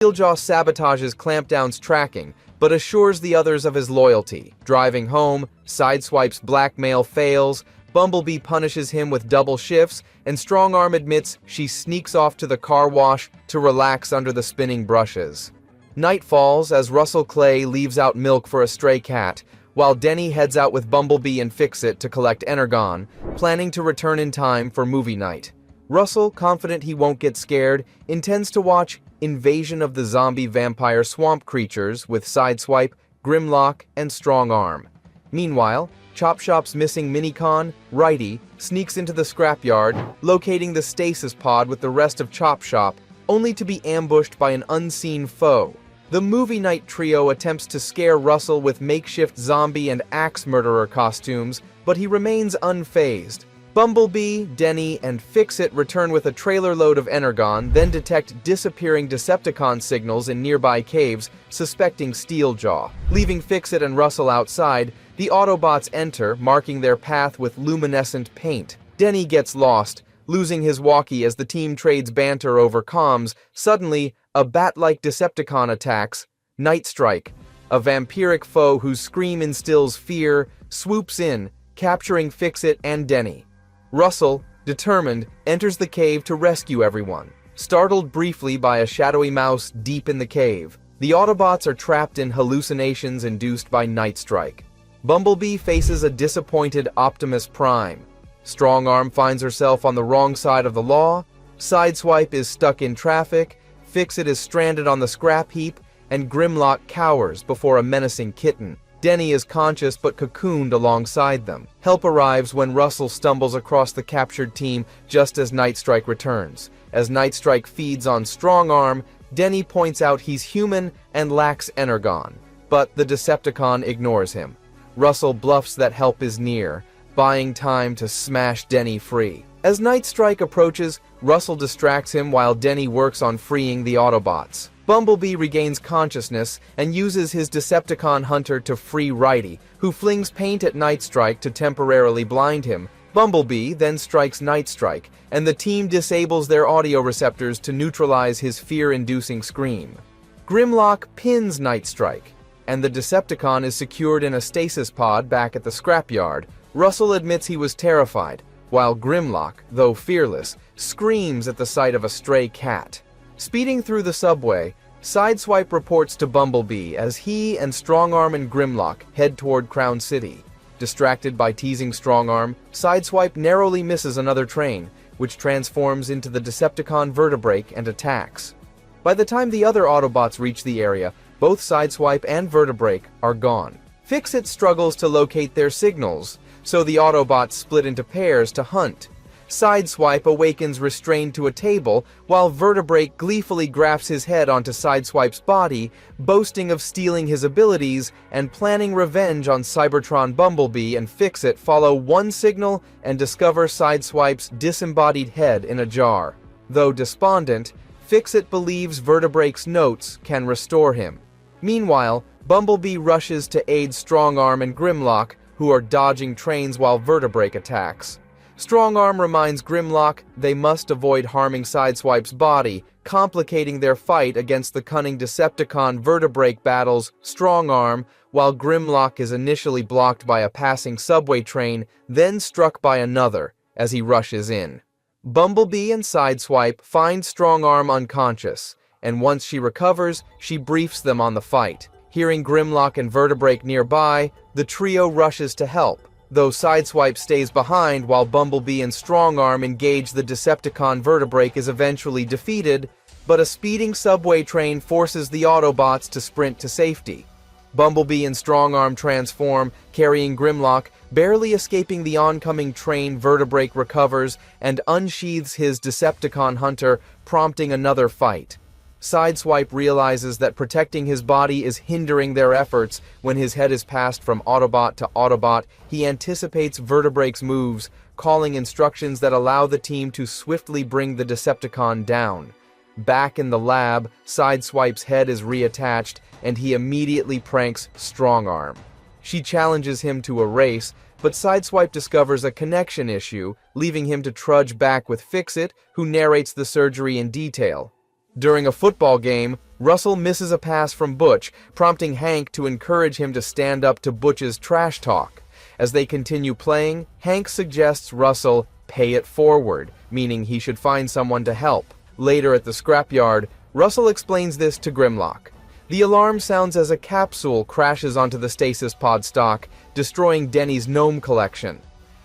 Steeljaw sabotages Clampdown's tracking, but assures the others of his loyalty. Driving home, Sideswipe's blackmail fails, Bumblebee punishes him with double shifts, and Strongarm admits she sneaks off to the car wash to relax under the spinning brushes. Night falls as Russell Clay leaves out milk for a stray cat, while Denny heads out with Bumblebee and Fixit to collect Energon, planning to return in time for movie night. Russell, confident he won't get scared, intends to watch Invasion of the Zombie Vampire Swamp Creatures with Sideswipe, Grimlock, and Strongarm. Meanwhile, Chop Shop's missing Minicon, Righty, sneaks into the scrapyard, locating the stasis pod with the rest of Chop Shop, only to be ambushed by an unseen foe. The movie night trio attempts to scare Russell with makeshift zombie and axe murderer costumes, but he remains unfazed. Bumblebee, Denny, and Fixit return with a trailer load of Energon, then detect disappearing Decepticon signals in nearby caves, suspecting Steeljaw. Leaving Fixit and Russell outside, the Autobots enter, marking their path with luminescent paint. Denny gets lost, losing his walkie as the team trades banter over comms. Suddenly, a bat-like Decepticon attacks. Nightstrike, a vampiric foe whose scream instills fear, swoops in, capturing Fixit and Denny. Russell, determined, enters the cave to rescue everyone. Startled briefly by a shadowy mouse deep in the cave, the Autobots are trapped in hallucinations induced by Nightstrike. Bumblebee faces a disappointed Optimus Prime. Strongarm finds herself on the wrong side of the law, Sideswipe is stuck in traffic, Fixit is stranded on the scrap heap, and Grimlock cowers before a menacing kitten. Denny is conscious but cocooned alongside them. Help arrives when Russell stumbles across the captured team just as Nightstrike returns. As Nightstrike feeds on Strongarm, Denny points out he's human and lacks Energon, but the Decepticon ignores him. Russell bluffs that help is near, buying time to smash Denny free. As Nightstrike approaches, Russell distracts him while Denny works on freeing the Autobots. Bumblebee regains consciousness and uses his Decepticon hunter to free Righty, who flings paint at Nightstrike to temporarily blind him. Bumblebee then strikes Nightstrike, and the team disables their audio receptors to neutralize his fear-inducing scream. Grimlock pins Nightstrike, and the Decepticon is secured in a stasis pod back at the scrapyard. Russell admits he was terrified, while Grimlock, though fearless, screams at the sight of a stray cat. Speeding through the subway, Sideswipe reports to Bumblebee as he and Strongarm and Grimlock head toward Crown City. Distracted by teasing Strongarm, Sideswipe narrowly misses another train, which transforms into the Decepticon Vertebrake and attacks. By the time the other Autobots reach the area, both Sideswipe and Vertebrake are gone. Fixit struggles to locate their signals, so the Autobots split into pairs to hunt. Sideswipe awakens restrained to a table, while Vertebrake gleefully grafts his head onto Sideswipe's body, boasting of stealing his abilities and planning revenge on Cybertron. Bumblebee and Fixit follow one signal and discover Sideswipe's disembodied head in a jar. Though despondent, Fixit believes Vertebrake's notes can restore him. Meanwhile, Bumblebee rushes to aid Strongarm and Grimlock, who are dodging trains while Vertebrake attacks. Strongarm reminds Grimlock they must avoid harming Sideswipe's body, complicating their fight against the cunning Decepticon. Vertebrake battles Strongarm, while Grimlock is initially blocked by a passing subway train, then struck by another as he rushes in. Bumblebee and Sideswipe find Strongarm unconscious, and once she recovers, she briefs them on the fight. Hearing Grimlock and Vertebrake nearby, the trio rushes to help, though Sideswipe stays behind while Bumblebee and Strongarm engage the Decepticon. Vertebrake is eventually defeated, but a speeding subway train forces the Autobots to sprint to safety. Bumblebee and Strongarm transform, carrying Grimlock, barely escaping the oncoming train. Vertebrake recovers and unsheathes his Decepticon hunter, prompting another fight. Sideswipe realizes that protecting his body is hindering their efforts. When his head is passed from Autobot to Autobot, he anticipates Vertebrake's moves, calling instructions that allow the team to swiftly bring the Decepticon down. Back in the lab, Sideswipe's head is reattached, and he immediately pranks Strongarm. She challenges him to a race, but Sideswipe discovers a connection issue, leaving him to trudge back with Fixit, who narrates the surgery in detail. During a football game, Russell misses a pass from Butch, prompting Hank to encourage him to stand up to Butch's trash talk. As they continue playing, Hank suggests Russell pay it forward, meaning he should find someone to help. Later at the scrapyard, Russell explains this to Grimlock. The alarm sounds as a capsule crashes onto the stasis pod stock, destroying Denny's gnome collection.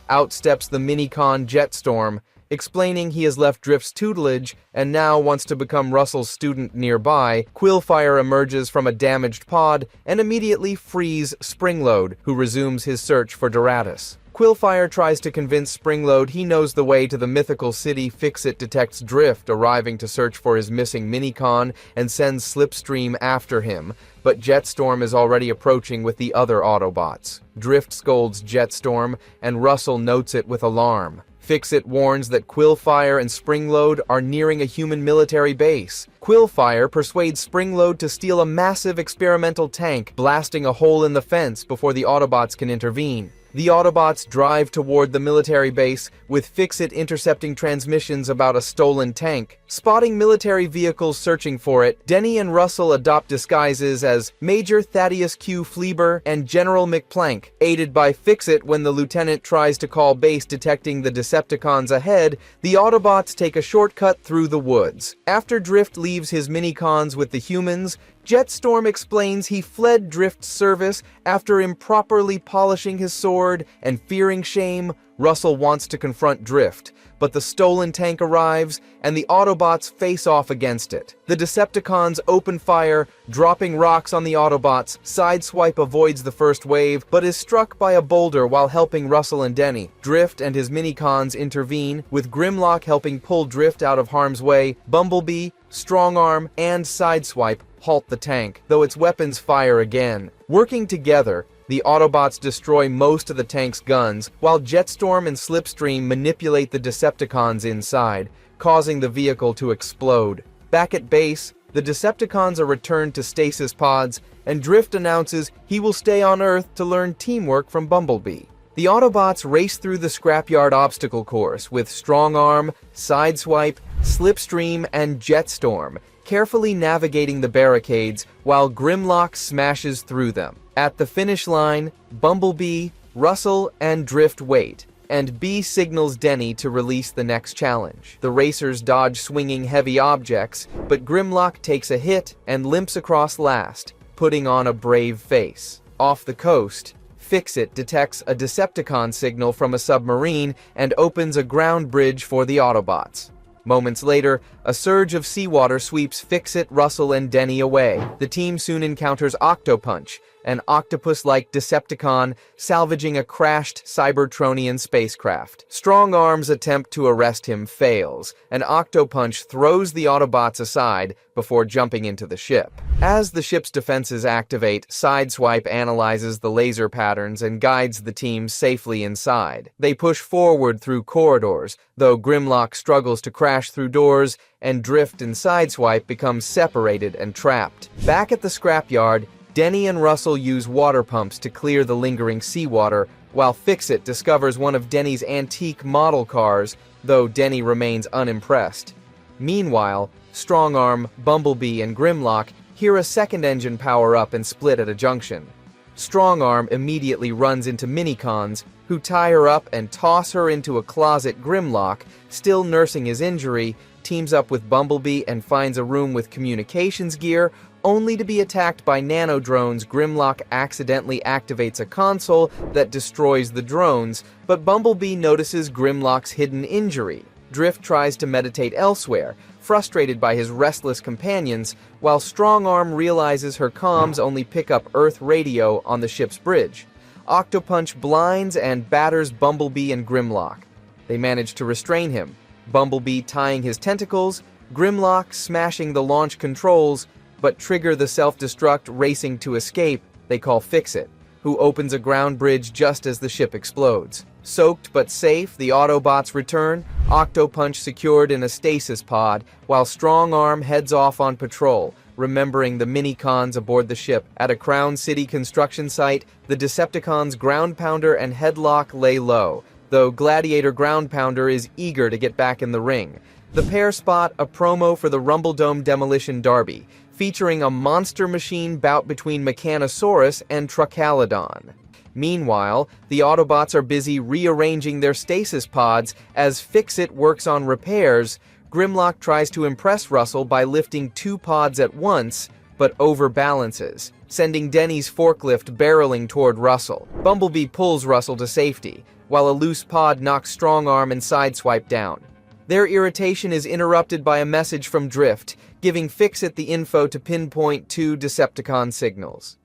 Out steps the Minicon Jetstorm, explaining he has left Drift's tutelage and now wants to become Russell's student nearby. Quillfire emerges from a damaged pod and immediately frees Springload, who resumes his search for Doratus. Quillfire tries to convince Springload he knows the way to the mythical city. Fixit detects Drift arriving to search for his missing Minicon and sends Slipstream after him, but Jetstorm is already approaching with the other Autobots. Drift scolds Jetstorm, and Russell notes it with alarm. Fixit warns that Quillfire and Springload are nearing a human military base. Quillfire persuades Springload to steal a massive experimental tank, blasting a hole in the fence before the Autobots can intervene. The Autobots drive toward the military base, with Fixit intercepting transmissions about a stolen tank. Spotting military vehicles searching for it, Denny and Russell adopt disguises as Major Thaddeus Q. Fleeber and General McPlank, aided by Fixit when the lieutenant tries to call base detecting the Decepticons ahead. The Autobots take a shortcut through the woods. After Drift leaves his Minicons with the humans, Jetstorm explains he fled Drift's service after improperly polishing his sword, and fearing shame, Russell wants to confront Drift, but the stolen tank arrives and the Autobots face off against it. The Decepticons open fire, dropping rocks on the Autobots. Sideswipe avoids the first wave, but is struck by a boulder while helping Russell and Denny. Drift and his Minicons intervene, with Grimlock helping pull Drift out of harm's way. Bumblebee, Strongarm, and Sideswipe halt the tank, though its weapons fire again. Working together, the Autobots destroy most of the tank's guns, while Jetstorm and Slipstream manipulate the Decepticons inside, causing the vehicle to explode. Back at base, the Decepticons are returned to stasis pods, and Drift announces he will stay on Earth to learn teamwork from Bumblebee. The Autobots race through the scrapyard obstacle course with Strongarm, Sideswipe, Slipstream, and Jetstorm, carefully navigating the barricades while Grimlock smashes through them. At the finish line, Bumblebee, Russell, and Drift wait, and B signals Denny to release the next challenge. The racers dodge swinging heavy objects, but Grimlock takes a hit and limps across last, putting on a brave face. Off the coast, Fixit detects a Decepticon signal from a submarine and opens a ground bridge for the Autobots. Moments later, a surge of seawater sweeps Fixit, Russell, and Denny away. The team soon encounters Octopunch, an octopus-like Decepticon salvaging a crashed Cybertronian spacecraft. Strongarm's attempt to arrest him fails, and Octopunch throws the Autobots aside before jumping into the ship. As the ship's defenses activate, Sideswipe analyzes the laser patterns and guides the team safely inside. They push forward through corridors, though Grimlock struggles to crash through doors, and Drift and Sideswipe become separated and trapped. Back at the scrapyard, Denny and Russell use water pumps to clear the lingering seawater, while Fixit discovers one of Denny's antique model cars, though Denny remains unimpressed. Meanwhile, Strongarm, Bumblebee, and Grimlock hear a second engine power up and split at a junction. Strongarm immediately runs into Minicons, who tie her up and toss her into a closet. Grimlock, still nursing his injury, teams up with Bumblebee and finds a room with communications gear, only to be attacked by nanodrones. Grimlock accidentally activates a console that destroys the drones, but Bumblebee notices Grimlock's hidden injury. Drift tries to meditate elsewhere, frustrated by his restless companions, while Strongarm realizes her comms only pick up Earth radio on the ship's bridge. Octopunch blinds and batters Bumblebee and Grimlock. They manage to restrain him, Bumblebee tying his tentacles, Grimlock smashing the launch controls, but trigger the self-destruct racing to escape. They call Fixit, who opens a ground bridge just as the ship explodes. Soaked but safe, the Autobots return, Octopunch secured in a stasis pod, while Strongarm heads off on patrol, remembering the Minicons aboard the ship. At a Crown City construction site, the Decepticons' Ground Pounder and Headlock lay low, though Gladiator Ground Pounder is eager to get back in the ring. The pair spot a promo for the Rumbledome Demolition Derby, featuring a monster machine bout between Mechanosaurus and Trucalodon. Meanwhile, the Autobots are busy rearranging their stasis pods as Fix-It works on repairs. Grimlock tries to impress Russell by lifting 2 pods at once, but overbalances, sending Denny's forklift barreling toward Russell. Bumblebee pulls Russell to safety, while a loose pod knocks Strongarm and Sideswipe down. Their irritation is interrupted by a message from Drift, giving Fix-It the info to pinpoint 2 Decepticon signals.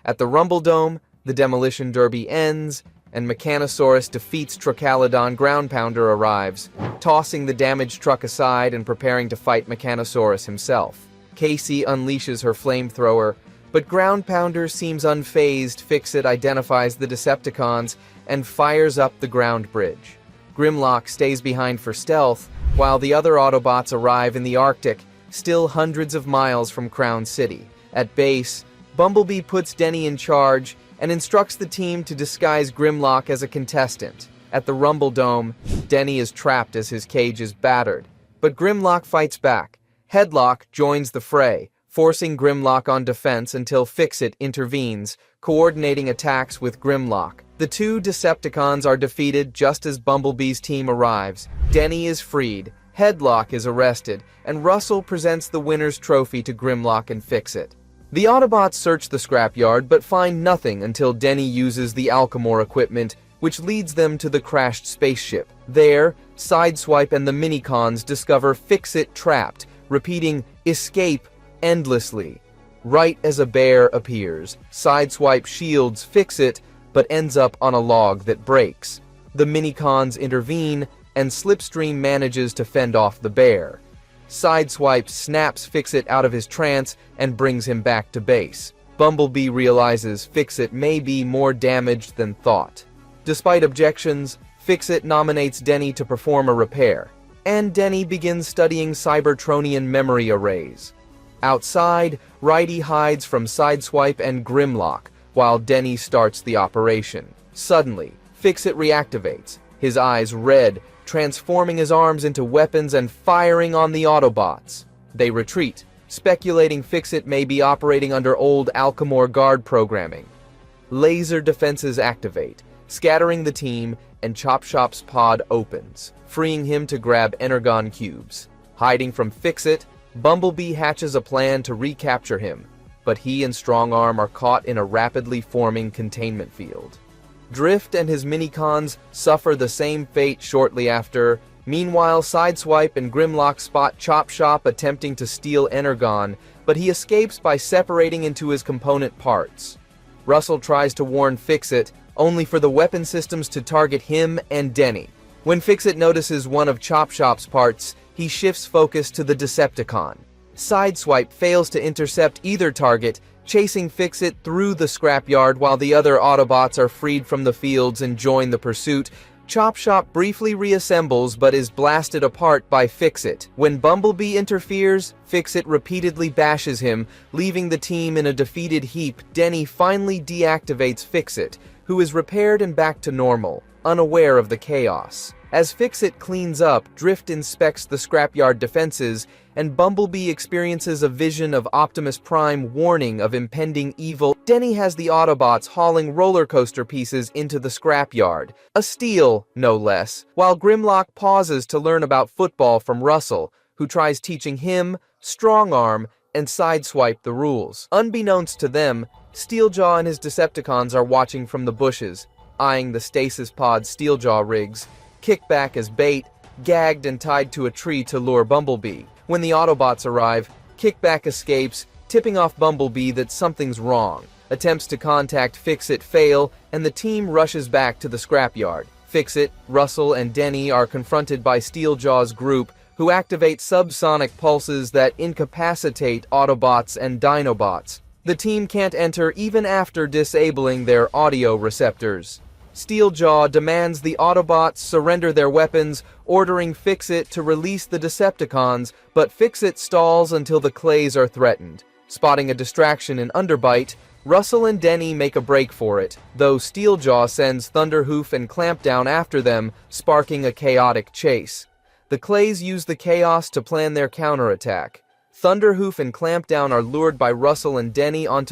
At the Rumbledome, the Demolition Derby ends, and Mechanosaurus defeats Trucalodon. Ground Pounder arrives, tossing the damaged truck aside and preparing to fight Mechanosaurus himself. Casey unleashes her flamethrower, but Ground Pounder seems unfazed. Fix-It identifies the Decepticons and fires up the ground bridge. Grimlock stays behind for stealth, while the other Autobots arrive in the Arctic, still hundreds of miles from Crown City. At base, Bumblebee puts Denny in charge and instructs the team to disguise Grimlock as a contestant. At the Rumbledome, Denny is trapped as his cage is battered, but Grimlock fights back. Headlock joins the fray, forcing Grimlock on defense until Fix-It intervenes, coordinating attacks with Grimlock. The 2 Decepticons are defeated just as Bumblebee's team arrives. Denny is freed, Headlock is arrested, and Russell presents the winner's trophy to Grimlock and Fix-It. The Autobots search the scrapyard but find nothing until Denny uses the Alchemore equipment, which leads them to the crashed spaceship. There, Sideswipe and the Minicons discover Fix-It trapped, repeating "escape" endlessly. Right as a bear appears, Sideswipe shields Fix-It, but ends up on a log that breaks. The Minicons intervene, and Slipstream manages to fend off the bear. Sideswipe snaps Fix-It out of his trance and brings him back to base. Bumblebee realizes Fix-It may be more damaged than thought. Despite objections, Fix-It nominates Denny to perform a repair, and Denny begins studying Cybertronian memory arrays. Outside, Righty hides from Sideswipe and Grimlock, while Denny starts the operation. Suddenly, Fix-It reactivates, his eyes red, transforming his arms into weapons and firing on the Autobots. They retreat, speculating Fix-It may be operating under old Alchemore guard programming. Laser defenses activate, scattering the team, and Chop-Chop's pod opens, freeing him to grab Energon cubes. Hiding from Fix-It, Bumblebee hatches a plan to recapture him, but he and Strongarm are caught in a rapidly forming containment field. Drift and his Minicons suffer the same fate shortly after. Meanwhile, Sideswipe and Grimlock spot Chop-Chop attempting to steal Energon, but he escapes by separating into his component parts. Russell tries to warn Fix-It, only for the weapon systems to target him and Denny. When Fix-It notices one of Chop-Chop's parts, he shifts focus to the Decepticon. Sideswipe fails to intercept either target, chasing Fix-It through the scrapyard while the other Autobots are freed from the fields and join the pursuit. Chop-Chop briefly reassembles but is blasted apart by Fix-It. When Bumblebee interferes, Fix-It repeatedly bashes him, leaving the team in a defeated heap. Denny finally deactivates Fix-It, who is repaired and back to normal, unaware of the chaos. As Fix-It cleans up, Drift inspects the scrapyard defenses, and Bumblebee experiences a vision of Optimus Prime warning of impending evil. Denny has the Autobots hauling roller coaster pieces into the scrapyard, a steal, no less, while Grimlock pauses to learn about football from Russell, who tries teaching him, Strongarm, and Sideswipe the rules. Unbeknownst to them, Steeljaw and his Decepticons are watching from the bushes, eyeing the stasis pod Steeljaw rigs, Kickback as bait, gagged and tied to a tree to lure Bumblebee. When the Autobots arrive, Kickback escapes, tipping off Bumblebee that something's wrong. Attempts to contact Fix-It fail, and the team rushes back to the scrapyard. Fix-It, Russell, and Denny are confronted by Steeljaw's group, who activate subsonic pulses that incapacitate Autobots and Dinobots. The team can't enter even after disabling their audio receptors. Steeljaw demands the Autobots surrender their weapons, ordering Fix-It to release the Decepticons, but Fix-It stalls until the Clays are threatened. Spotting a distraction in Underbite, Russell and Denny make a break for it, though Steeljaw sends Thunderhoof and Clampdown after them, sparking a chaotic chase. The Clays use the chaos to plan their counterattack. Thunderhoof and Clampdown are lured by Russell and Denny onto